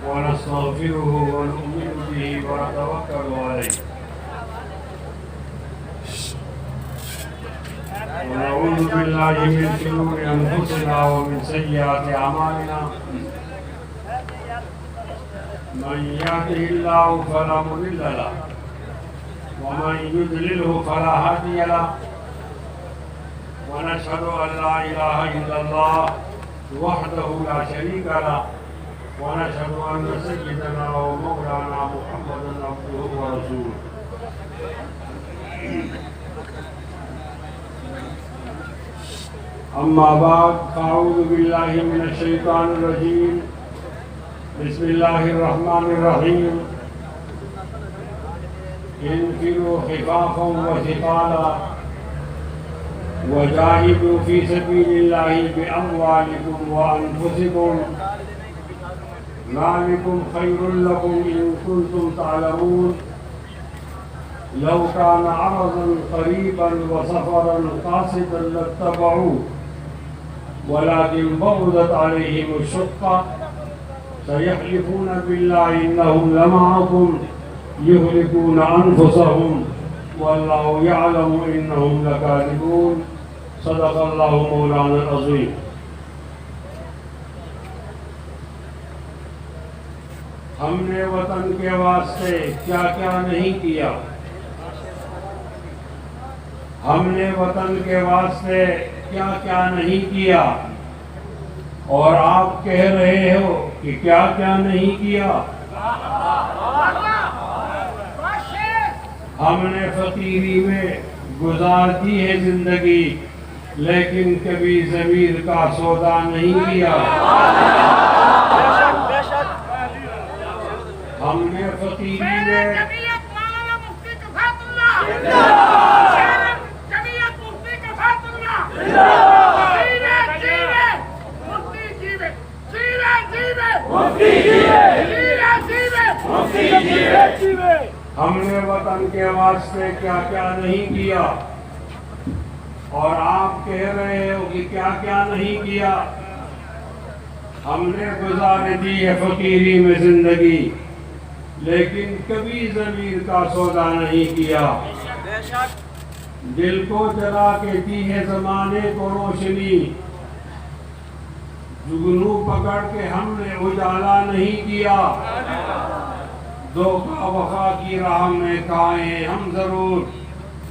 ونستغفره ونؤمن به ونتوكل عليه ونعوذ بالله من شرور أنفسنا ومن سيئات أعمالنا من يهده الله فلا مضل له ومن يضلله فلا هادي له ونشهد أن لا إله إلا الله وحده لا شريك له ونشهد أن سيدنا ومولانا محمدا عبده ورسوله أما بعد فأعوذ بالله من الشيطان الرجيم بسم الله الرحمن الرحيم انفروا خفافا وثقالا وجاهدوا في سبيل الله بأموالكم وأنفسكم ذلكم خير لكم إن كنتم تعلمون لو كان عرضا قريبا وسفرا قاصدا لاتبعوه ولكن بعدت عليهم الشقة سيحلفون بالله إنهم لمعكم يهلكون أنفسهم والله يعلم إنهم لكاذبون صدق الله مولانا العظيم. ہم نے وطن کے واسطے کیا کیا نہیں کیا، ہم نے وطن کے واسطے کیا کیا نہیں کیا، اور آپ کہہ رہے ہو کہ کیا کیا نہیں کیا۔ ہم نے فقیری میں گزار دی ہے زندگی لیکن کبھی ضمیر کا سودا نہیں کیا۔ ہم نے فقیری میں ہم نے وطن کے واسطے کیا کیا نہیں کیا، اور آپ کہہ رہے ہو کہ کیا کیا نہیں کیا۔ ہم نے گزار دی ہے فقیری میں زندگی لیکن کبھی ضمیر کا سودا نہیں کیا۔ دل کو جلا کے دی ہے زمانے کو روشنی، جگنو پکڑ کے ہم نے اجالا نہیں کیا۔ دھوکہ وفا کی راہ میں کھائے ہم ضرور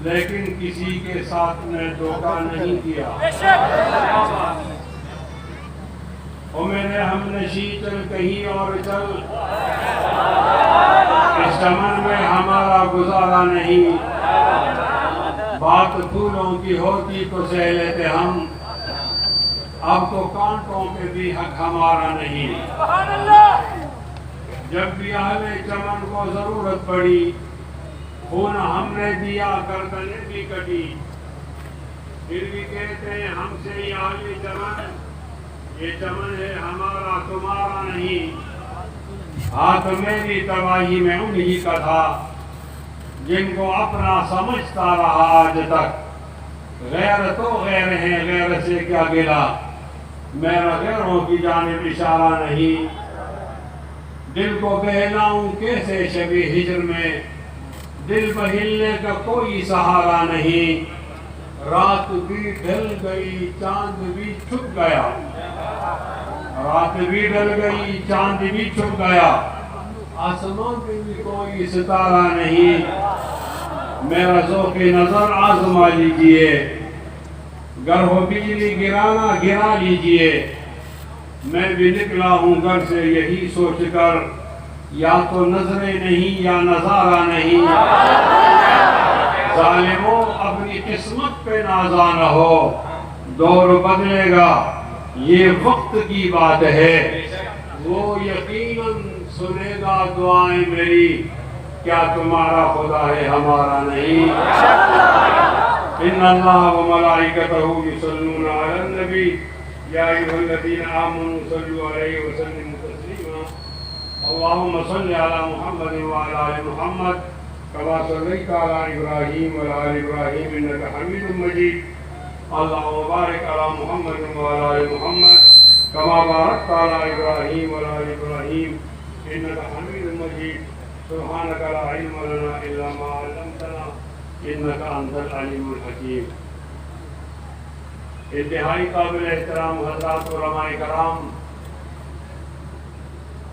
لیکن کسی کے ساتھ نے دھوکہ نہیں کیا۔ او میرے ہم نشیں چل کہیں اور چل، اس چمن میں ہمارا گزارا نہیں، بات پھولوں کی ہوتی تو سہ لیتے ہم، اب تو کانٹوں پہ بھی حق ہمارا نہیں۔ جب بھی اہل چمن کو ضرورت پڑی خون ہم نے دیا، گردنیں بھی کٹی، پھر بھی کہتے ہیں ہم سے یہ اہل چمن، یہ چمن ہے ہمارا تمہارا نہیں۔ ہاتھ میری تباہی میں انہی کا تھا جن کو اپنا سمجھتا رہا آج تک۔ غیر تو غیر ہیں، غیر سے کیا گلا، میرا غیروں کی جانب اشارہ نہیں۔ دل کو بہلاؤں کیسے شبِ ہجر میں، دل بہلنے کا کوئی سہارا نہیں۔ رات بھی ڈھل گئی چاند بھی چھپ گیا، رات بھی ڈھل گئی چاند بھی چھپ گیا، آسمان پہ بھی کوئی ستارہ نہیں۔ میرا ذوق نظر آزما لیجئے، گر ہو بجلی گرانا گرا لیجئے۔ میں بھی نکلا ہوں گھر سے یہی سوچ کر، یا تو نظریں نہیں یا نظارہ نہیں۔ ظالموں اپنی قسمت پہ نازا نہ ہو، دور بدلے گا یہ وقت کی بات ہے۔ وہ یقیناً سنے گا دعائیں میری، کیا تمہارا خدا ہے ہمارا نہیں۔ ان اللہ و ملائکتہ یصلون علی النبی یا ایھا الذین آمنوا صلوا علیہ وسلموا تسلیما۔ اللہم صل علی محمد وعلی آل محمد كما صليت على إبراهيم وعلى آل إبراهيم إنك حميد مجيد۔ اللهم بارك على محمد وعلى آل محمد كما باركت على إبراهيم وعلى آل إبراهيم إنك حميد مجيد سبحانك لا علم لنا إلا ما علمتنا إنك أنت العليم الحكيم. انتہائی قابل احترام حضرات علماء کرام،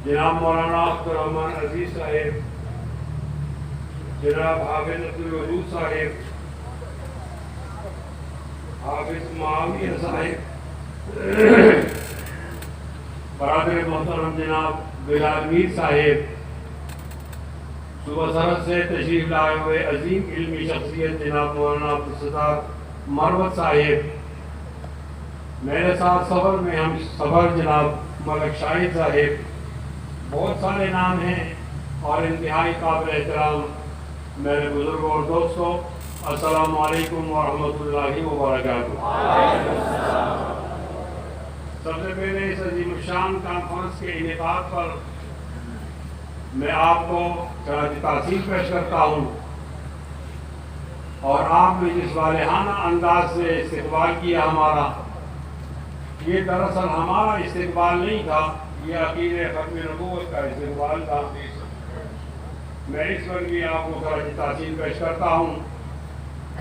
جناب مولانا اختر الرحمان عزیز صاحب، جناب حافظ عبدالوجود صاحب، حافظ معاویہ صاحب، برادر محترم جناب بلال میر صاحب، صوبہ سرحد سے تشریف لائے ہوئے عظیم علمی شخصیت جناب مولانا عبدالستار مروت صاحب، میرے ساتھ سفر میں ہم سفر جناب ملک شاہد صاحب، بہت سارے نام ہیں، اور انتہائی قابل احترام میرے بزرگوں اور دوستوں، السلام علیکم ورحمۃ اللہ وبرکاتہ۔ سب سے پہلے اس عظیم الشان کانفرنس کے انعقاد پر میں آپ کو خراج تحسین پیش کرتا ہوں، اور آپ نے جس والہانہ انداز سے استقبال کیا ہمارا، یہ دراصل ہمارا استقبال نہیں تھا، یہ عقید ختم نبوت کا استقبال تھا۔ میں اس وقت بھی آپ کو خراج تحسین پیش کرتا ہوں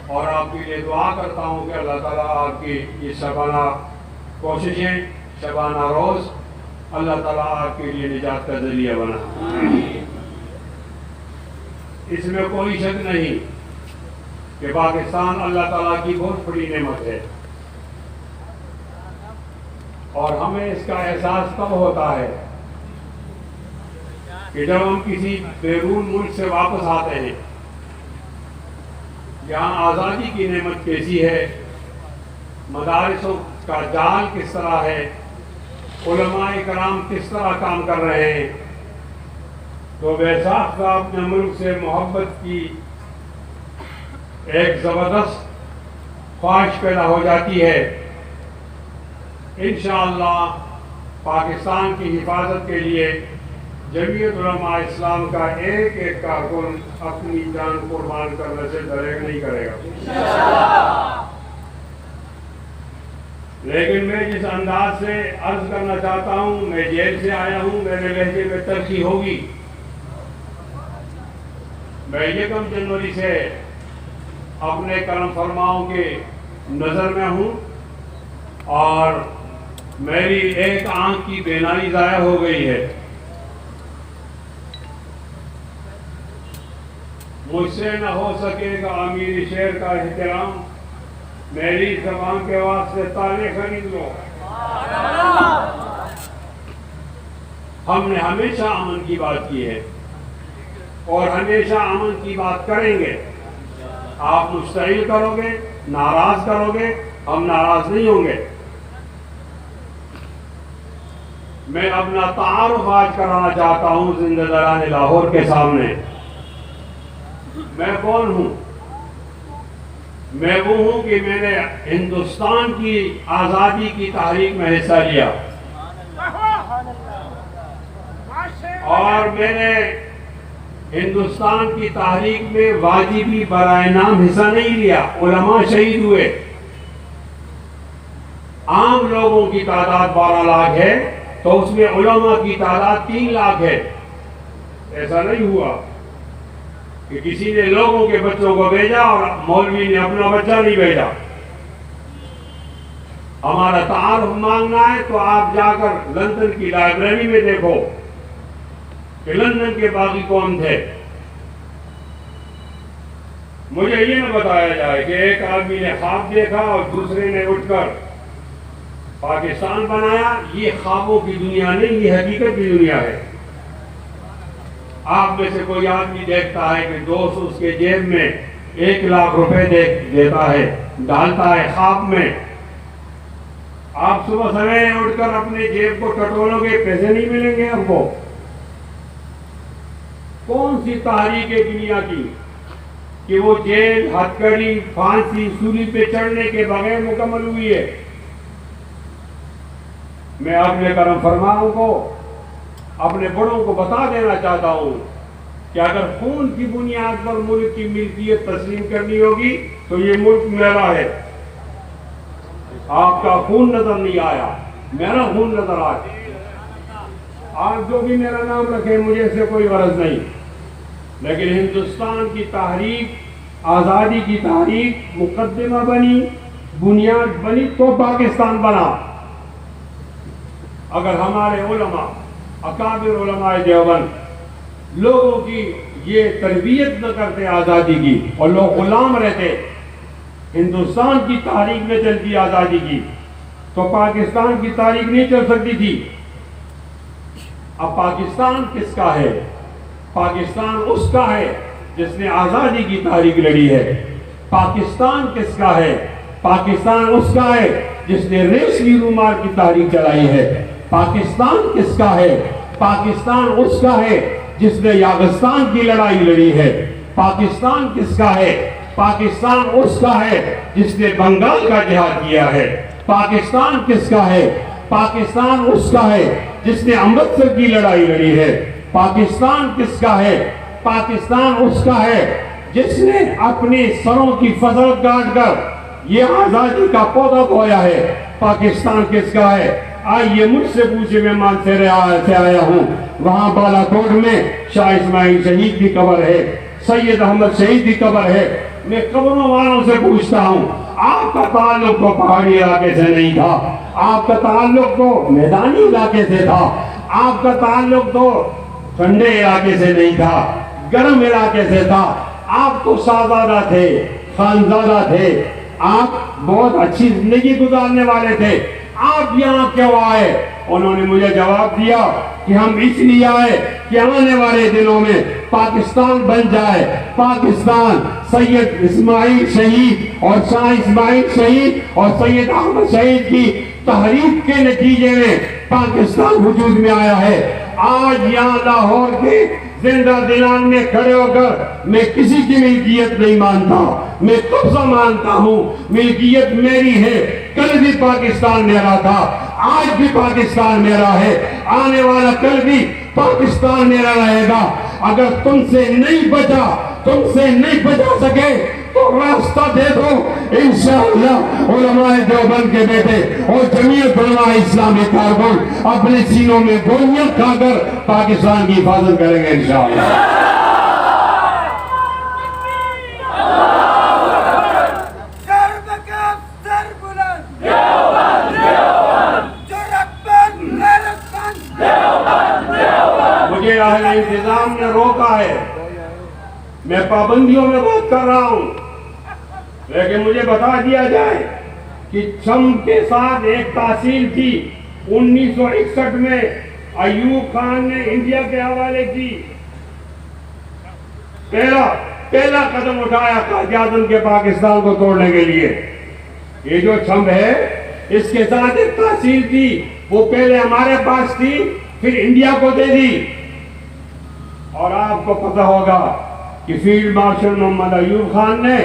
اور آپ کے لیے دعا کرتا ہوں کہ اللہ تعالیٰ آپ کی یہ شبانہ کوششیں، شبانہ روز، اللہ تعالیٰ آپ کے لیے نجات کا ذریعہ بنا۔ اس میں کوئی شک نہیں کہ پاکستان اللہ تعالیٰ کی بہت بڑی نعمت ہے، اور ہمیں اس کا احساس کب ہوتا ہے کہ جب ہم کسی بیرون ملک سے واپس آتے ہیں، یہاں آزادی کی نعمت کیسی ہے، مدارسوں کا جال کس طرح ہے، علماء کرام کس طرح کام کر رہے ہیں، تو بیساکھ کا اپنے ملک سے محبت کی ایک زبردست خواہش پیدا ہو جاتی ہے۔ انشاءاللہ پاکستان کی حفاظت کے لیے جمعیت علماء اسلام کا ایک ایک کارکن اپنی جان قربان کرنے سے دریغ نہیں کرے گا۔ لیکن میں جس انداز سے عرض کرنا چاہتا ہوں، میں جیل سے آیا ہوں، میرے لہجے میں تلخی ہوگی۔ میں 1 جنوری سے اپنے کرم فرماؤں کے نظر میں ہوں، اور میری ایک آنکھ کی بینائی ضائع ہو گئی ہے۔ مجھ سے نہ ہو سکے گا امیر شہر کا احترام، میری زبان کے واسطے تانے خرید لو۔ ہم نے ہمیشہ امن کی بات کی ہے اور ہمیشہ امن کی بات کریں گے۔ آپ مشتعل کرو گے، ناراض کرو گے، ہم ناراض نہیں ہوں گے۔ میں اپنا تعارف آج کرانا چاہتا ہوں زندہ داران لاہور کے سامنے۔ میں کون ہوں؟ میں وہ ہوں کہ میں نے ہندوستان کی آزادی کی تحریک میں حصہ لیا، اور میں نے ہندوستان کی تحریک میں واجبی برائے نام حصہ نہیں لیا۔ علماء شہید ہوئے، عام لوگوں کی تعداد 12 لاکھ ہے، تو اس میں علماء کی تعداد 3 لاکھ ہے۔ ایسا نہیں ہوا کہ کسی نے لوگوں کے بچوں کو بھیجا اور مولوی نے اپنا بچہ نہیں بھیجا۔ ہمارا تعارف مانگنا ہے تو آپ جا کر لندن کی لائبریری میں دیکھو کہ لندن کے باقی کون تھے۔ مجھے یہ نہ بتایا جائے کہ ایک آدمی نے خواب دیکھا اور دوسرے نے اٹھ کر پاکستان بنایا۔ یہ خوابوں کی دنیا نہیں، یہ حقیقت کی دنیا ہے۔ آپ میں سے کوئی آدمی دیکھتا ہے کہ دوست اس کے جیب میں 1 لاکھ روپے دیتا ہے، ڈالتا ہے خواب میں۔ آپ صبح سویرے اٹھ کر اپنے جیب کو ٹٹولو گے، پیسے نہیں ملیں گے آپ کو۔ کون سی تحریک ہے دنیا کی کہ وہ جیل، ہتھکڑی، پھانسی، سولی پہ چڑھنے کے بغیر مکمل ہوئی ہے؟ میں اپنے کرم فرماؤں کو، اپنے بڑوں کو بتا دینا چاہتا ہوں کہ اگر خون کی بنیاد پر ملک کی ملکیت تسلیم کرنی ہوگی تو یہ ملک میرا ہے۔ آپ کا خون نظر نہیں آیا، میرا خون نظر آیا۔ آپ جو بھی میرا نام رکھیں مجھے اس سے کوئی غرض نہیں، لیکن ہندوستان کی تحریک، آزادی کی تحریک مقدمہ بنی، بنیاد بنی تو پاکستان بنا۔ اگر ہمارے علماء، اکابر علماء دیوبند لوگوں کی یہ تربیت نہ کرتے آزادی کی اور لوگ غلام رہتے، ہندوستان کی تاریخ میں چلتی آزادی کی، تو پاکستان کی تاریخ نہیں چل سکتی تھی۔ اب پاکستان کس کا ہے؟ پاکستان اس کا ہے جس نے آزادی کی تاریخ لڑی ہے۔ پاکستان کس کا ہے؟ پاکستان اس کا ہے جس نے ریشمی رومال کی تاریخ چلائی ہے۔ پاکستان کس کا ہے؟ پاکستان اس کا ہے جس نے یاغستان کی لڑائی لڑی ہے۔ پاکستان کس کا ہے؟ پاکستان اس کا ہے جس نے بنگال کا جہاد کیا ہے۔ پاکستان کس کا ہے؟ پاکستان اس کا ہے جس نے امرتسر کی لڑائی لڑی ہے۔ پاکستان کس کا ہے؟ پاکستان اس کا ہے جس نے اپنی سروں کی فصل کاٹ کر یہ آزادی کا پودا بویا ہے۔ پاکستان کس کا ہے؟ آئیے مجھ سے پوچھے، میں مان سے آیا ہوں، وہاں بالا کوٹ میں شاہ اسماعیل شہید کی قبر ہے، سید احمد شہید کی قبر ہے۔ میں قبروں والوں سے پوچھتا ہوں، آپ کا تعلق تو پہاڑی علاقے سے نہیں تھا، آپ کا تعلق تو میدانی علاقے سے تھا، آپ کا تعلق تو ٹھنڈے علاقے سے نہیں تھا، گرم علاقے سے تھا۔ آپ تو شاہزادہ تھے، خانزادہ تھے، آپ بہت اچھی زندگی گزارنے والے تھے، آپ یہاں کیوں آئے؟ انہوں نے مجھے جواب دیا کہ ہم اس لیے آئے کہ آنے والے دنوں میں پاکستان بن جائے۔ پاکستان سید اسماعیل شہید اور شاہ اسماعیل شہید اور سید احمد شہید کی تحریک کے نتیجے میں پاکستان وجود میں آیا ہے۔ آج یہاں لاہور کے زندہ دلان میں کھڑے ہو کر میں کسی کی ملکیت نہیں مانتا، میں قبضہ مانتا ہوں۔ ملکیت میری ہے، کل بھی پاکستان میرا تھا، آج بھی پاکستان میرا ہے، آنے والا کل بھی پاکستان میرا رہے گا۔ اگر تم سے نہیں بچا، تم سے نہیں بچا سکے تو راستہ دے دو، انشاءاللہ علماء دیوبند کے بیٹے اور جمعیت علماء اسلامی کارکن اپنے سینوں میں گولیاں کھا کر پاکستان کی حفاظت کریں گے انشاءاللہ۔ مجھے اہل انتظام نے روکا ہے، میں پابندیوں میں بات کر رہا ہوں، لیکن مجھے بتا دیا جائے کہ چم کے ساتھ ایک تحصیل تھی 1961 میں ایوب خان نے انڈیا کے حوالے کی، پہلا قدم اٹھایا قائد اعظم کے پاکستان کو توڑنے کے لیے۔ یہ جو چھمب ہے اس کے ساتھ ایک تحصیل تھی، وہ پہلے ہمارے پاس تھی، پھر انڈیا کو دے دی۔ اور آپ کو پتہ ہوگا کہ فیلڈ مارشل محمد ایوب خان نے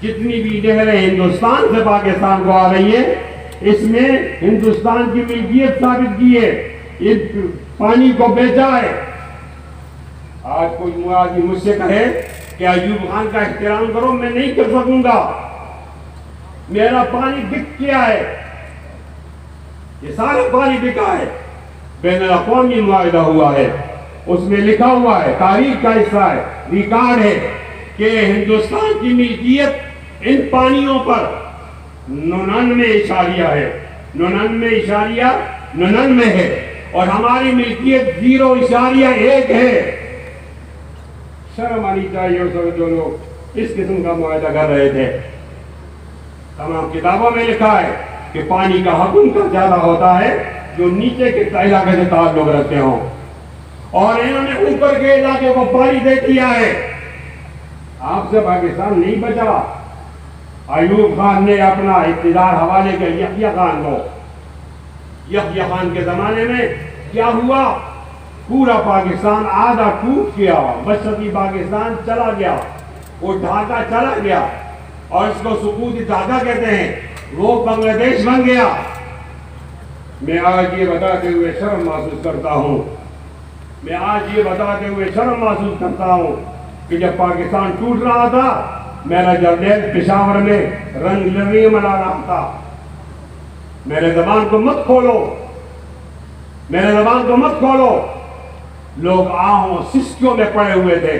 جتنی بھی نہریں ہندوستان سے پاکستان کو آ رہی ہیں، اس میں ہندوستان کی ملکیت ثابت کی ہے، اس پانی کو بیچا ہے۔ آج کوئی آدمی مجھ سے کہے کہ ایوب خان کا احترام کرو، میں نہیں کر سکوں گا، میرا پانی بک گیا ہے، یہ سارا پانی بکا ہے، بین الاقوامی معاہدہ ہوا ہے، اس میں لکھا ہوا ہے، تاریخ کا حصہ ہے، ریکارڈ ہے کہ ہندوستان کی ملکیت ان پانیوں پر 99 ہے، 99 ہے، اور ہماری ملکیت 0.1 ہے۔ شرم آنی چاہیے اس وقت جو لوگ اس قسم کا معاہدہ کر رہے تھے۔ تمام کتابوں میں لکھا ہے کہ پانی کا حق ان کا زیادہ ہوتا ہے جو نیچے کے علاقے سے تعلق رکھتے ہوں، اور انہوں نے اوپر کے علاقے کو پانی دے دیا ہے۔ آپ سے پاکستان نہیں بچا۔ ایوب خان نے اپنا اقتدار حوالے کیا یحییٰ خان کو۔ یحییٰ خان کے زمانے میں کیا ہوا؟ پورا پاکستان آدھا ٹوٹ گیا، مشرقی پاکستان چلا گیا، وہ ڈھاکہ چلا گیا، اور اس کو سقوطی ڈھاکہ کہتے ہیں، وہ بنگلہ دیش بن گیا۔ میں آج یہ بتاتے ہوئے شرم محسوس کرتا ہوں، کہ جب پاکستان ٹوٹ رہا تھا، میرا جرنیل پشاور میں رنگ لڑی منا رہا تھا۔ میرے زبان کو مت کھولو، میرے زبان کو مت کھولو. لوگ آہوں سسکیوں میں پڑے ہوئے تھے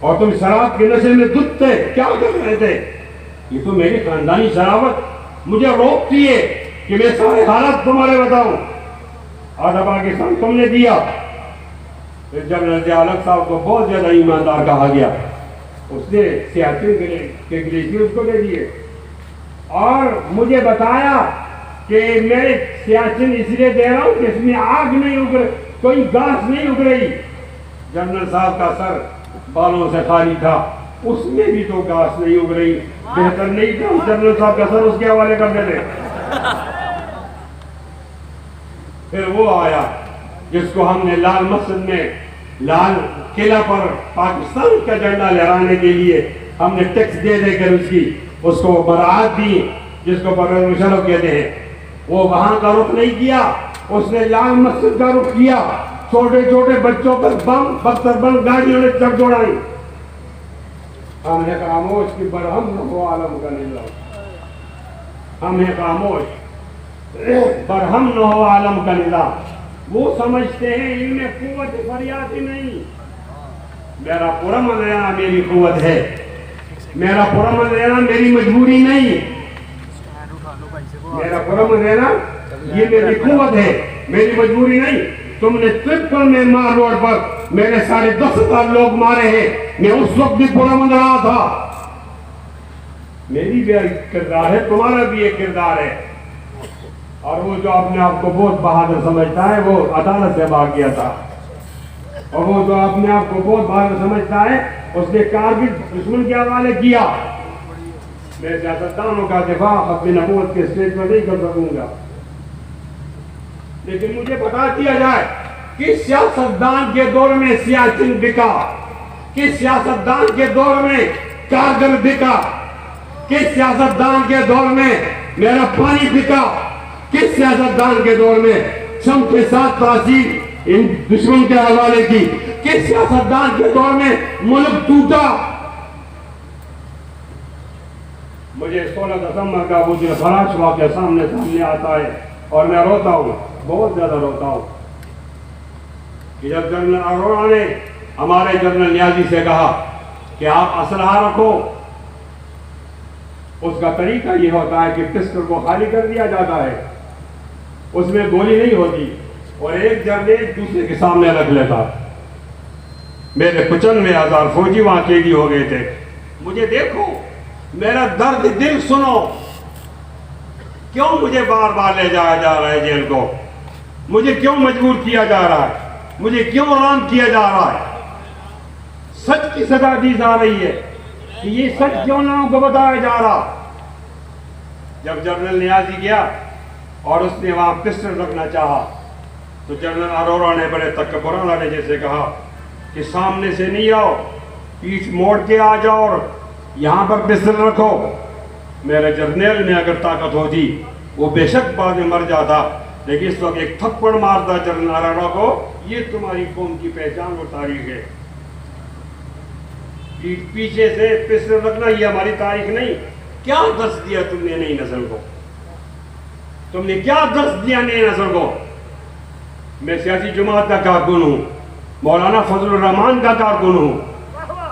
اور تم شراب کے نشے میں دھت تھے. کیا کر رہے تھے؟ یہ تو میری خاندانی شرابت مجھے روکتی ہے کہ میں سارے حالات تمہارے بتاؤں. آدھا پاکستان تم نے دیا. پھر جنرل ضیاء الحق صاحب کو بہت زیادہ ایماندار کہا گیا. اس نے سیاچن کے گلیشیئرز کو دے دیے اور مجھے بتایا کہ میں سیاچن اس لیے دے رہا ہوں کہ اس میں آگ نہیں اگ رہی, کوئی گاس نہیں اگ رہی. جنرل صاحب کا سر بالوں سے خالی تھا, اس میں بھی تو گاس نہیں اگ رہی. بہتر نہیں تھا جنرل صاحب کا سر اس کے حوالے کر دیتے. پھر وہ آیا جس کو ہم نے لال مسجد میں لال قلعہ پر پاکستان کا جھنڈا لہرانے کے لیے ہم نے ٹیکس دے دے کر اس کو برآت دی, جس کو پرویز مشرف کہتے ہیں. وہ وہاں کا رخ نہیں کیا, اس نے لال مسجد کا رخ کیا. چھوٹے چھوٹے بچوں پر بم بختر بم گاڑیوں نے چک دوڑائی. ہم نے خاموش کہ برہم نہ ہو عالم کا نظام. ہم نے خاموش برہم نہ ہو عالم کا نظام. وہ سمجھتے ہیں علم قوت فریادی نہیں. میرا پرامن رہنا میری قوت ہے, میرا پرامن رہنا میری مجبوری نہیں. میرا پرامن رہنا یہ میری قوت ہے, میری مجبوری نہیں. تم نے ٹرپل میں مار روڈ پر میرے سارے 10,000 لوگ مارے ہیں, میں اس وقت بھی پرامن رہا تھا. میری بھی ایک کردار ہے, تمہارا بھی ایک کردار ہے. اور وہ جو اپنے آپ کو بہت بہادر سمجھتا ہے وہ عدالت سے بھاگ گیا تھا, اور وہ جو اپنے آپ کو بہت بہادر سمجھتا ہے اس نے کارگل دشمن کے حوالے کیا. میں سیاستدانوں کا دفاع اپنی نبوت کے اسٹیج پر نہیں کر سکوں گا, لیکن مجھے بتا دیا جائے کہ سیاستدان کے دور میں سیاچن بکا, کہ سیاستدان کے دور میں کارگل بکا, کہ سیاستدان کے دور میں میرا پانی بکا, کس سیاستدان کے دور میں شم کے ساتھ تاثیر ان دشمن کے حوالے کی, کس سیاستدان کے دور میں ملک ٹوٹا. مجھے 16 دسمبر کا وہ جو فراش واقعہ سامنے آتا ہے اور میں روتا ہوں, بہت زیادہ روتا ہوں کہ جب جنرل اروڑہ نے ہمارے جنرل نیازی سے کہا کہ آپ اسلحہ رکھو, اس کا طریقہ یہ ہوتا ہے کہ پسٹل کو خالی کر دیا جاتا ہے, اس میں گولی نہیں ہوتی, اور ایک جنرل دوسرے کے سامنے رکھ لیتا. میرے 95,000 فوجی وہاں قیدی ہو گئے تھے. مجھے دیکھو, میرا درد دل سنو, کیوں مجھے بار بار لے جایا جا رہا ہے جیل کو, مجھے کیوں مجبور کیا جا رہا ہے, مجھے کیوں رام کیا جا رہا ہے. سچ کی سزا دی جا رہی ہے کہ یہ سچ کیوں لوگوں کو بتایا جا رہا. جب جنرل نیازی گیا اور اس نے وہاں پسٹل رکھنا چاہا تو جنرل اروڑہ نے بڑے تکبرانہ لہجے سے کہا کہ سامنے سے نہیں آؤ, پیٹھ موڑ کے آ جاؤ اور یہاں پر پسٹل رکھو. میرے جرنیل میں اگر طاقت ہوتی وہ بے شک بعد میں مر جاتا, لیکن اس وقت ایک تھپڑ مارتا جنرل اروڑہ کو, یہ تمہاری قوم کی پہچان اور تاریخ ہے. پیچھے سے پسٹل رکھنا یہ ہماری تاریخ نہیں. کیا درس دیا تم نے نئی نسل کو, تم نے کیا درس دیا نئی نسل کو. میں سیاسی جماعت کا کارکن ہوں, مولانا فضل الرحمان کا کارکن ہوں,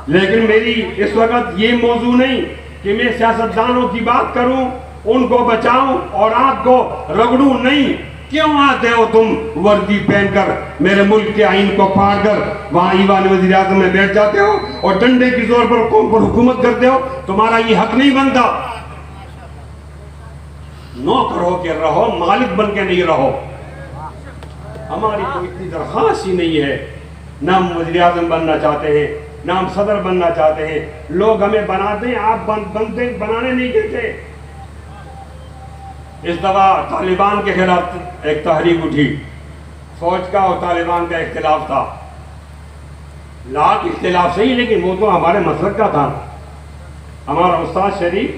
لیکن میری اس وقت یہ موضوع نہیں کہ میں سیاستدانوں کی بات کروں, ان کو بچاؤں اور آنکھ کو رگڑوں نہیں. کیوں آتے ہو تم وردی پہن کر میرے ملک کے آئین کو پھاڑ کر وہاں ایوان وزیر اعظم میں بیٹھ جاتے ہو اور ڈنڈے کی زور پر قوم پر حکومت کرتے ہو. تمہارا یہ حق نہیں بنتا. نوکر ہو کے رہو, مالک بن کے نہیں رہو. ہماری کوئی اتنی درخواست ہی نہیں ہے, نہ ہم وزیر اعظم بننا چاہتے ہیں, نہ ہم صدر بننا چاہتے ہیں. لوگ ہمیں بناتے ہیں, آپ بنانے نہیں دیتے. اس دفعہ طالبان کے خلاف ایک تحریک اٹھی, فوج کا اور طالبان کا اختلاف تھا. لاکھ اختلاف صحیح, لیکن وہ تو ہمارے مسلک کا تھا. ہمارا استاد شریف,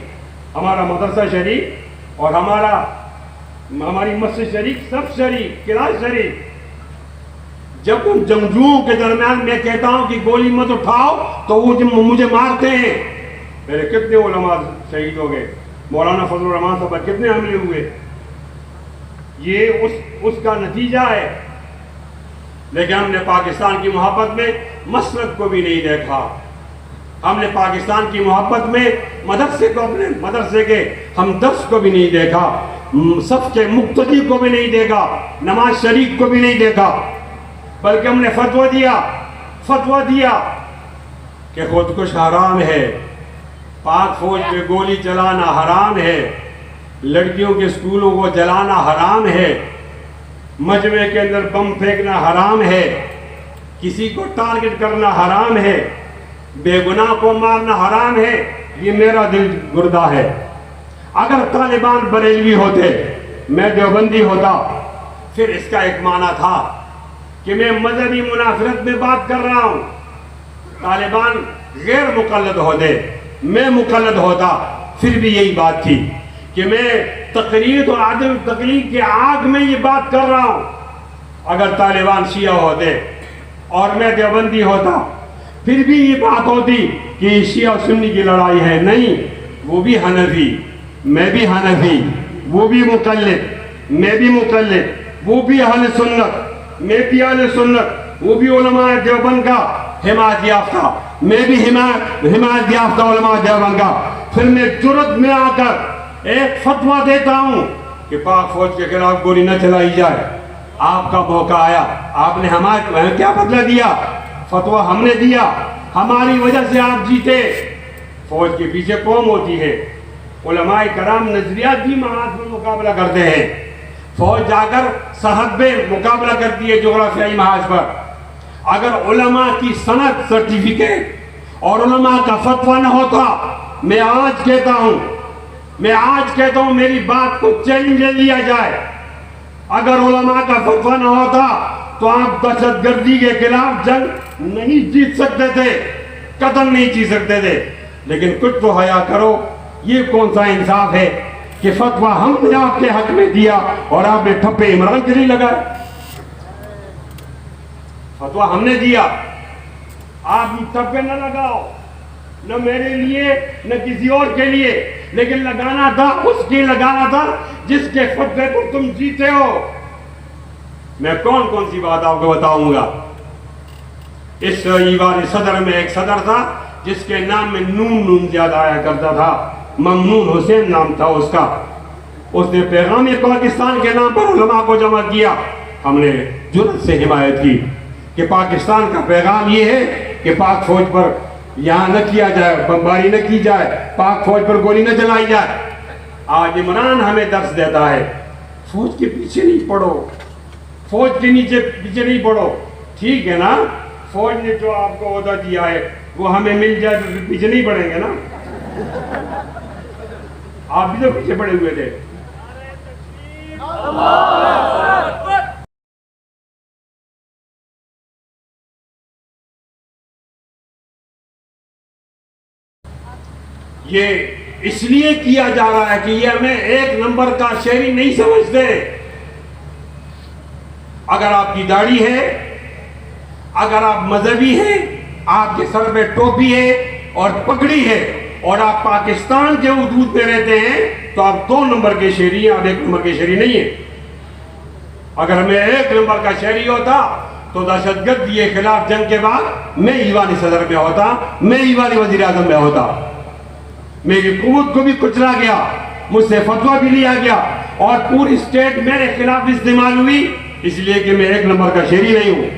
ہمارا مدرسہ شریف اور ہماری مسجد شریف, سب شریف, کلاس شریف. جب ان جنگجوؤں کے درمیان میں کہتا ہوں کہ گولی مت اٹھاؤ تو وہ مجھے مارتے ہیں. میرے کتنے علماء شہید ہو گئے, مولانا فضل الرحمان صاحب پر کتنے حملے ہوئے. یہ اس کا نتیجہ ہے لیکن ہم نے پاکستان کی محبت میں مسلک کو بھی نہیں دیکھا. ہم نے پاکستان کی محبت میں مدرسے کو، اپنے مدرسے کے ہم درس کو بھی نہیں دیکھا، صف کے مقتدی کو بھی نہیں دیکھا، نماز شریف کو بھی نہیں دیکھا، بلکہ ہم نے فتویٰ دیا کہ خودکش حرام ہے، پاک فوج پہ گولی چلانا حرام ہے، لڑکیوں کے اسکولوں کو جلانا حرام ہے، مجمع کے اندر بم پھینکنا حرام ہے، کسی کو ٹارگٹ کرنا حرام ہے، بے گناہ کو مارنا حرام ہے. یہ میرا دل گردہ ہے. اگر طالبان بریلوی ہوتے، میں دیوبندی ہوتا، پھر اس کا ایک معنی تھا کہ میں مذہبی منافرت میں بات کر رہا ہوں. طالبان غیر مقلد ہوتے، میں مقلد ہوتا، پھر بھی یہی بات تھی کہ میں تقلید و عدم تقلید کے آگ میں یہ بات کر رہا ہوں. اگر طالبان شیعہ ہوتے اور میں دیوبندی ہوتا، پھر بھی یہ بات ہوتی کہ شیعہ و سنی کی لڑائی ہے. نہیں، وہ بھی حنفی، میں بھی حنفی، وہ بھی مقلد، میں بھی مقلد، وہ بھی اہل سنت، میں بھی اہل سنت، وہ بھی علماء دیوبند کا حمایت یافتہ، میں بھی حمایت یافتہ علماء دیوبند کا. پھر میں جرأت میں آ کر ایک فتویٰ دیتا ہوں کہ پاک فوج کے خلاف گولی نہ چلائی جائے. آپ کا موقع آیا، آپ نے ہمیں کیا بدلہ دیا؟ فتویٰ ہم نے دیا، ہماری وجہ سے آپ جیتے. فوج کے پیچھے قوم ہوتی ہے. علماء کرام نظریاتی محاذ پر مقابلہ کرتے ہیں. فوج جا کر سرحد پہ مقابلہ کرتی ہے جغرافیائی محاذ پر. اگر علماء کی سند، سرٹیفکیٹ اور علماء کا فتویٰ نہ ہوتا، میں آج کہتا ہوں میری بات کو چیلنج لے لیا جائے. اگر علماء کا فتویٰ نہ ہوتا تو آپ دہشت گردی کے خلاف جنگ نہیں جیت سکتے تھے، قدم نہیں جیت سکتے تھے. لیکن کچھ تو حیا کرو. یہ کون سا انصاف ہے کہ فتویٰ ہم نے آپ کے حق میں دیا اور آپ نے ٹھپے عمران کے لیے لگائے؟ فتویٰ ہم نے دیا، آپ ٹھپے نہ لگاؤ، نہ میرے لیے نہ کسی اور کے لیے. لیکن لگانا تھا اس کے لگانا تھا جس کے فتوے پر تم جیتے ہو. میں کون سی بات آپ کو بتاؤں گا. اس ایوان صدر میں ایک صدر تھا جس کے نام میں نون زیادہ آیا کرتا تھا. ممنون حسین نام تھا اس کا. اس نے پیغام پاکستان کے نام پر علماء کو جمع کیا. ہم نے جرأت سے حمایت کی کہ پاکستان کا پیغام یہ ہے کہ پاک فوج پر یہاں نہ کیا جائے، بمباری نہ کی جائے، پاک فوج پر گولی نہ چلائی جائے. آج عمران ہمیں درس دیتا ہے فوج کے پیچھے نہیں پڑو، فوج کے پیچھے نہیں پڑو. ٹھیک ہے نا، فوج نے جو آپ کو عہدہ دیا ہے وہ ہمیں مل جائے تو پیچھے نہیں پڑیں گے نا. آپ بھی تو پیچھے پڑے ہوئے تھے. یہ اس لیے کیا جا رہا ہے کہ یہ ہمیں ایک نمبر کا شہری نہیں سمجھتے. اگر آپ کی داڑھی ہے، اگر آپ مذہبی ہیں، آپ کے سر پہ ٹوپی ہے اور پگڑی ہے اور آپ پاکستان کے حدود میں رہتے ہیں تو آپ 2 نمبر کے شہری ہیں، آپ 1 نمبر کے شہری نہیں ہیں. اگر میں 1 نمبر کا شہری ہوتا تو دہشت گردی کے خلاف جنگ کے بعد میں ایوانی صدر میں ہوتا، میں ایوانی وزیر اعظم میں ہوتا. میری قوت کو بھی کچلا گیا، مجھ سے فتویٰ بھی لیا گیا اور پوری اسٹیٹ میرے خلاف استعمال ہوئی، اس لیے کہ میں 1 نمبر کا شہری نہیں ہوں.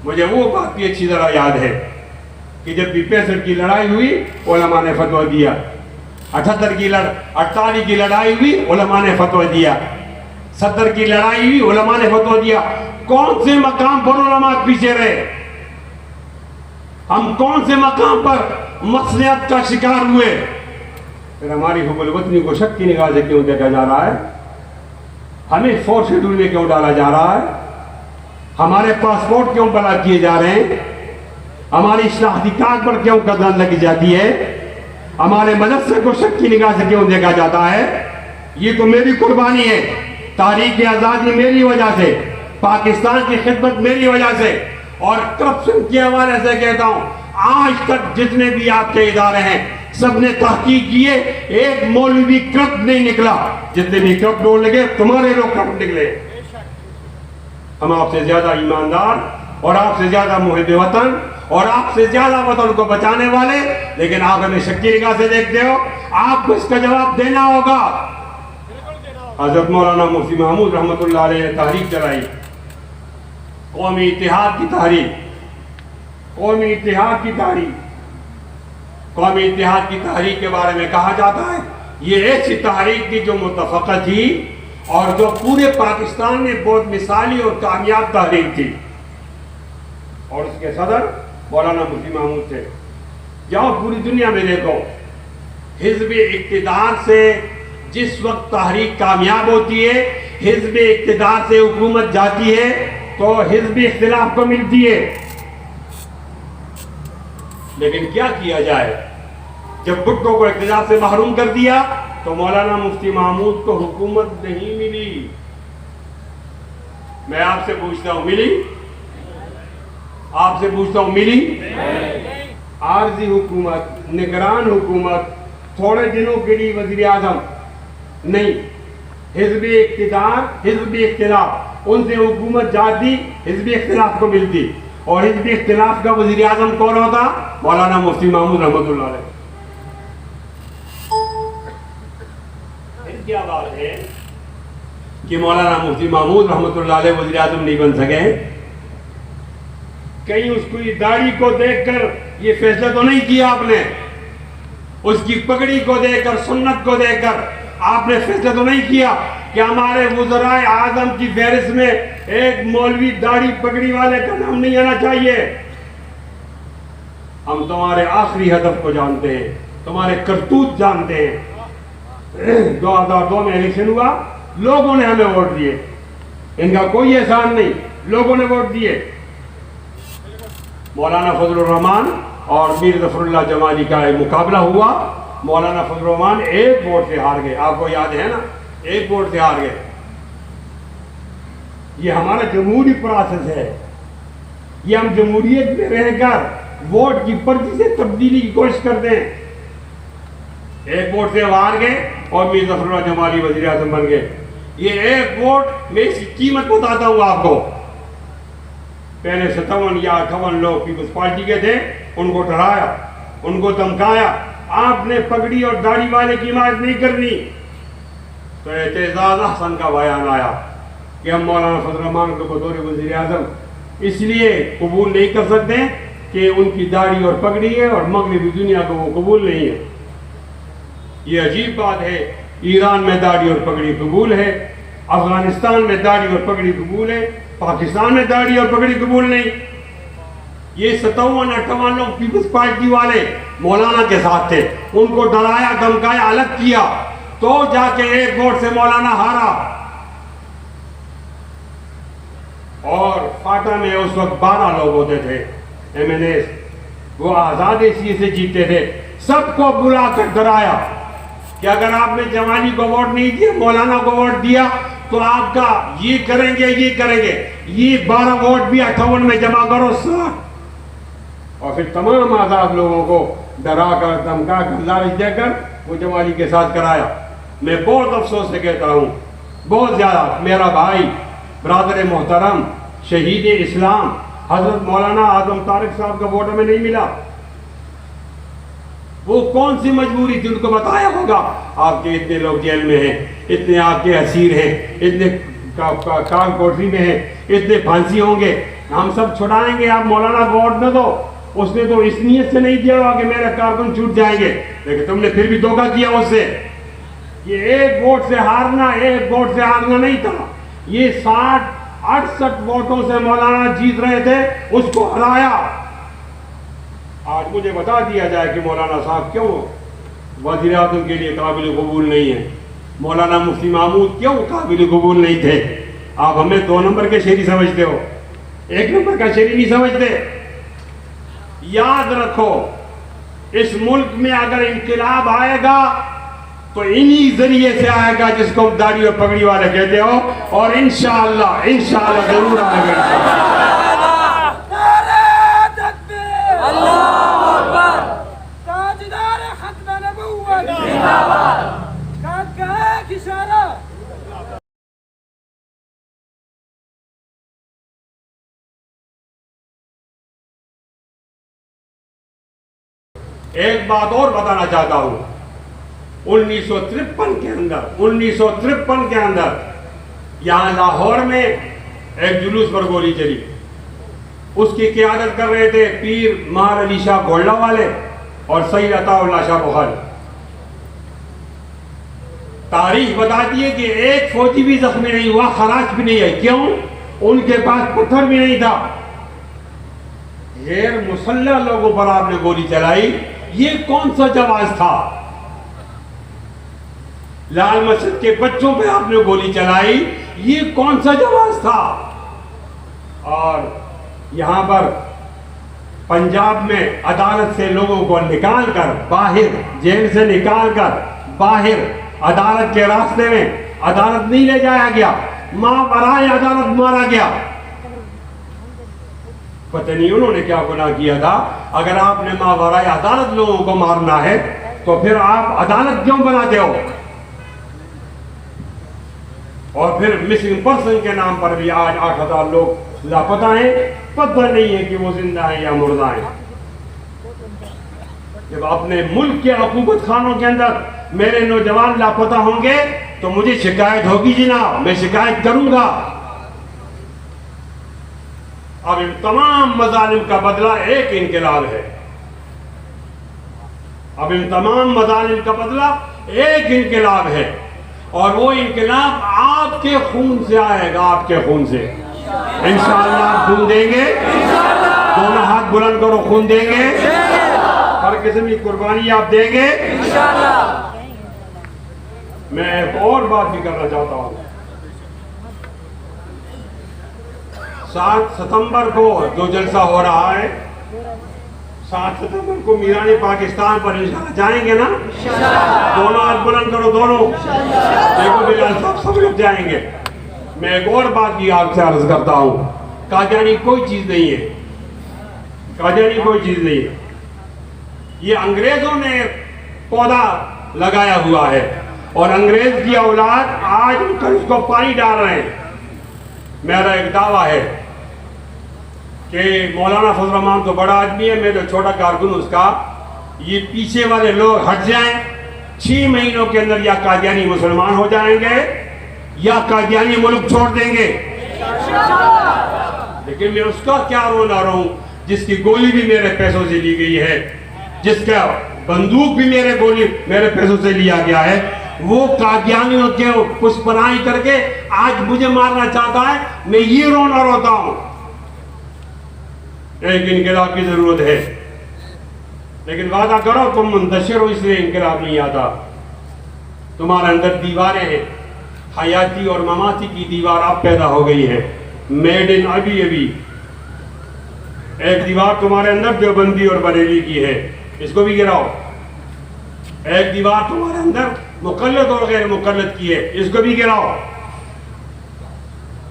مجھے وہ بات بھی اچھی طرح یاد ہے کہ جب بھی 65 کی لڑائی ہوئی علماء نے فتویٰ دیا، 48 کی لڑائی ہوئی علماء نے فتویٰ دیا، 70 کی لڑائی ہوئی علماء نے فتویٰ دیا. کون سے مقام پر علماء پیچھے رہے؟ ہم کون سے مقام پر مصلحت کا شکار ہوئے؟ پھر ہماری حب الوطنی کو شک کی نگاہ سے کیوں دیکھا جا رہا ہے؟ ہمیں 4 شیڈول میں کیوں ڈالا جا رہا ہے؟ ہمارے پاسپورٹ کیوں بلاک کیے جا رہے ہیں؟ ہماری شناختی کارڈ پر کیوں قدغن لگی جاتی ہے؟ ہمارے مدرسے کو شک کی نگاہ سے کیوں دیکھا جاتا ہے؟ یہ تو میری قربانی ہے. تاریخ آزادی میری وجہ سے، پاکستان کی خدمت میری وجہ سے. اور کرپشن کے حوالے سے کہتا ہوں، آج تک جتنے بھی آپ کے ادارے ہیں سب نے تحقیق کیے، ایک مولوی کرپٹ نہیں نکلا. جتنے بھی کرپٹ لوگ لگے تمہارے لوگ کرپٹ نکلے. ہم آپ سے زیادہ ایماندار اور آپ سے زیادہ محب وطن اور آپ سے زیادہ وطن کو بچانے والے، لیکن آپ ہمیں شکی نگاہ سے دیکھتے ہو، آپ کو اس کا جواب دینا ہوگا۔ حضرت مولانا مفتی محمود رحمۃ اللہ علیہ نے تحریک چلائی، قومی اتحاد کی تحریک، قومی اتحاد کی تحریک، قومی اتحاد کی تحریک کے بارے میں کہا جاتا ہے یہ ایسی تحریک تھی جو متفقہ تھی اور جو پورے پاکستان میں بہت مثالی اور کامیاب تحریک تھی، اور اس کے صدر مولانا مفتی محمود تھے۔ جاؤ پوری دنیا میں دیکھو، حزب اقتدار سے جس وقت تحریک کامیاب ہوتی ہے، حزب اقتدار سے حکومت جاتی ہے تو حزب اختلاف کو ملتی ہے۔ لیکن کیا کیا جائے، جب بھٹو کو اقتدار سے محروم کر دیا تو مولانا مفتی محمود کو حکومت نہیں ملی۔ میں آپ سے پوچھتا ہوں، ملی؟ آپ سے پوچھتا ہوں، ملی؟ عارضی حکومت، نگران حکومت، تھوڑے دنوں کے لیے وزیر اعظم نہیں، حزب اقتدار، حزب اختلاف، ان سے حکومت جاتی، حزب اختلاف کو ملتی، اور حزب اختلاف کا وزیر اعظم کون ہوتا؟ مولانا مفتی محمود رحمۃ اللہ علیہ۔ کیا بات ہے کہ مولانا مفتی محمود رحمۃ اللہ علیہ وزیر اعظم نہیں بن سکے؟ کہیں اس کی داڑھی کو دیکھ کر یہ فیصلہ تو نہیں کیا آپ نے، اس کی پگڑی کو دیکھ کر، سنت کو دیکھ کر آپ نے فیصلہ تو نہیں کیا کہ ہمارے وزرائے اعظم کی فہرست میں ایک مولوی داڑھی پگڑی والے کا نام نہیں آنا چاہیے؟ ہم تمہارے آخری ہدف کو جانتے ہیں، تمہارے کرتوت جانتے ہیں۔ 2002 میں الیکشن ہوا، لوگوں نے ہمیں ووٹ دیے، ان کا کوئی احسان نہیں، لوگوں نے ووٹ دیے۔ مولانا فضل الرحمان اور میر ظفر اللہ جمالی کا ایک مقابلہ ہوا، مولانا فضل الرحمان ایک ووٹ سے ہار گئے، آپ کو یاد ہے نا، ایک ووٹ سے ہار گئے۔ یہ ہمارا جمہوری پروسیس ہے، یہ ہم جمہوریت میں رہ کر ووٹ کی پرچی سے تبدیلی کی کوشش کرتے ہیں۔ ایک ووٹ سے ہار گئے اور میر ظفر اللہ جمالی وزیر اعظم بن گئے۔ یہ ایک ووٹ میں اس کی قیمت بتاتا ہوں آپ کو۔ پہلے 57 یا 58 لوگ پیپلز پارٹی کے تھے، ان کو ڈرایا، ان کو دھمکایا، آپ نے پگڑی اور داڑھی والے کی حمایت نہیں کرنی، تو اعتزاز احسن کا بیان آیا کہ ہم مولانا فضل الرحمان کو بطور وزیر اعظم اس لیے قبول نہیں کر سکتے کہ ان کی داڑھی اور پگڑی ہے اور مغربی دنیا کو وہ قبول نہیں ہے۔ یہ عجیب بات ہے، ایران میں داڑھی اور پگڑی قبول ہے، افغانستان میں داڑھی اور پگڑی قبول ہے، پاکستان میں داڑھی اور پگڑی قبول نہیں۔ یہ 57-58 لوگ پیپلز پارٹی والے مولانا کے ساتھ تھے، ان کو ڈرایا، دھمکایا، الگ کیا، تو جا کے ایک ووٹ سے مولانا ہارا۔ اور فاٹا میں اس وقت 12 لوگ ہوتے تھے MNAs، وہ آزاد حیثیت سے جیتے تھے، سب کو بلا کر ڈرایا کہ اگر آپ نے جمالی کو ووٹ نہیں دیا، مولانا کو ووٹ دیا تو آپ کا یہ کریں گے، یہ کریں گے، یہ 12 ووٹ بھی 58 میں جمع کرو 60۔ اور پھر تمام آزاد لوگوں کو ڈرا کر، دھمکا کر، لالچ دے کر وہ جمالی کے ساتھ کرایا۔ میں بہت افسوس سے کہتا ہوں، بہت زیادہ، میرا بھائی، برادر محترم، شہید اسلام حضرت مولانا اعظم طارق صاحب کا ووٹ ہمیں نہیں ملا۔ وہ کون سی مجبوری تھی، ان کو بتایا ہوگا، آپ کے اتنے لوگ جیل میں ہیں، اتنے آپ کے اسیر ہیں، اتنے کال کوٹری میں ہیں، اتنے پھانسی ہوں گے، ہم سب چھڑائیں گے، آپ مولانا کو ووٹ نہ دو۔ اس نے تو اس نیت سے نہیں دیا ہوگا کہ میرے کارکن چھوٹ جائیں گے، لیکن تم نے پھر بھی دھوکہ کیا اس سے۔ یہ ایک ووٹ سے ہارنا، ایک ووٹ سے ہارنا نہیں تھا، یہ 60-68 ووٹوں سے مولانا جیت رہے تھے، اس کو ہرایا۔ آج مجھے بتا دیا جائے کہ مولانا صاحب کیوں وزیر اعظم کے لیے قابل قبول نہیں ہے، مولانا مفتی محمود کیوں قابل قبول نہیں تھے؟ آپ ہمیں 2 نمبر کے شہری سمجھتے ہو، 1 نمبر کا شہری نہیں سمجھتے۔ یاد رکھو، اس ملک میں اگر انقلاب آئے گا تو انہی ذریعے سے آئے گا جس کو داڑھی اور پگڑی والے کہتے ہو، اور انشاءاللہ ضرور آئے گا۔ ایک بات اور بتانا چاہتا ہوں، 1953 کے اندر یہاں لاہور میں ایک جلوس پر گولی چلی. اس کی قیادت کر رہے تھے پیر مہر علی شاہ گولڈا والے اور سید عطا اللہ شاہ بخاری. تاریخ بتاتی ہے کہ ایک فوجی بھی زخمی نہیں ہوا، خراش بھی نہیں ہے. کیوں؟ ان کے پاس پتھر بھی نہیں تھا. غیر مسلح لوگوں پر آپ نے گولی چلائی، یہ کون سا جواز تھا؟ لال مسجد کے بچوں پہ آپ نے گولی چلائی، یہ کون سا جواز تھا؟ اور یہاں پر پنجاب میں عدالت سے لوگوں کو نکال کر باہر، جیل سے نکال کر باہر عدالت کے راستے میں، عدالت نہیں لے جایا گیا، ماورائے عدالت مارا گیا. پتہ نہیں انہوں نے کیا گناہ کیا تھا. اگر آپ نے ماورائے عدالت لوگوں کو مارنا ہے تو پھر آپ عدالت کیوں بناتے ہو؟ اور پھر مسنگ پرسن کے نام پر بھی آج 8,000 لوگ لاپتہ ہیں، پتہ نہیں ہے کہ وہ زندہ ہیں یا مردہ ہیں. جب اپنے ملک کے حکومت خانوں کے اندر میرے نوجوان لاپتہ ہوں گے تو مجھے شکایت ہوگی جناب، میں شکایت کروں گا. اب ان تمام مظالم کا بدلہ ایک انقلاب ہے. اب ان تمام مظالم کا بدلہ ایک انقلاب ہے، اور وہ انقلاب آپ کے خون سے آئے گا، آپ کے خون سے. انشاءاللہ آپ خون دیں گے؟ دونوں ہاتھ بلند کرو، خون دیں گے؟ ہر قسم کی قربانی آپ دیں گے؟ میں ایک اور بات بھی کرنا چاہتا ہوں. 7 ستمبر کو جو جلسہ ہو رہا ہے، 7 ستمبر کو میران پاکستان پر انشاءاللہ جائیں گے نا؟ دونوں ہاتھ بلند کرو، دونوں. دیکھو بلال صاحب سب لوگ جائیں گے. میں ایک اور بات بھی آپ سے عرض کرتا ہوں، قادیانی کوئی چیز نہیں ہے، قادیانی کوئی چیز نہیں ہے. یہ انگریزوں نے پودا لگایا ہوا ہے، اور انگریز کی اولاد آج کل اس کو پانی ڈال رہے ہیں. میرا ایک دعویٰ ہے کہ مولانا فضل الرحمان تو بڑا آدمی ہے، میں تو چھوٹا کارکن اس کا. یہ پیچھے والے لوگ ہٹ جائیں، 6 مہینوں کے اندر یا قادیانی مسلمان ہو جائیں گے یا قادیانی ملک چھوڑ دیں گے. لیکن میں اس کا کیا رول آ رہا ہوں جس کی گولی بھی میرے پیسوں سے لی گئی ہے، جس کا بندوق بھی میرے پیسوں سے لیا گیا ہے. وہ قادیانیوں کے پشپناہی کر کے آج مجھے مارنا چاہتا ہے. میں یہ رونا روتا ہوں. ایک انقلاب کی ضرورت ہے، لیکن وعدہ کرو تم منتشر ہو، اس لیے انقلاب نہیں آتا. تمہارے اندر دیواریں ہیں، حیاتی اور مماتی کی دیوار اب پیدا ہو گئی ہے، میڈ ان ابھی ابھی. ایک دیوار تمہارے اندر دیوبندی اور بریلی کی ہے، اس کو بھی گراؤ. ایک دیوار تمہارے اندر مقلد اور غیر مقلد کی ہے، اس کو بھی گراؤ.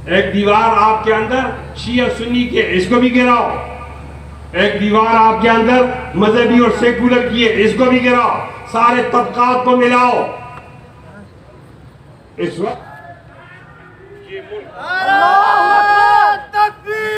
ایک دیوار آپ کے اندر شیعہ سنی کے، اس کو بھی گراؤ. ایک دیوار آپ کے اندر مذہبی اور سیکولر کی ہے، اس کو بھی گراؤ. سارے طبقات کو ملاؤ. اس وقت یہ ملک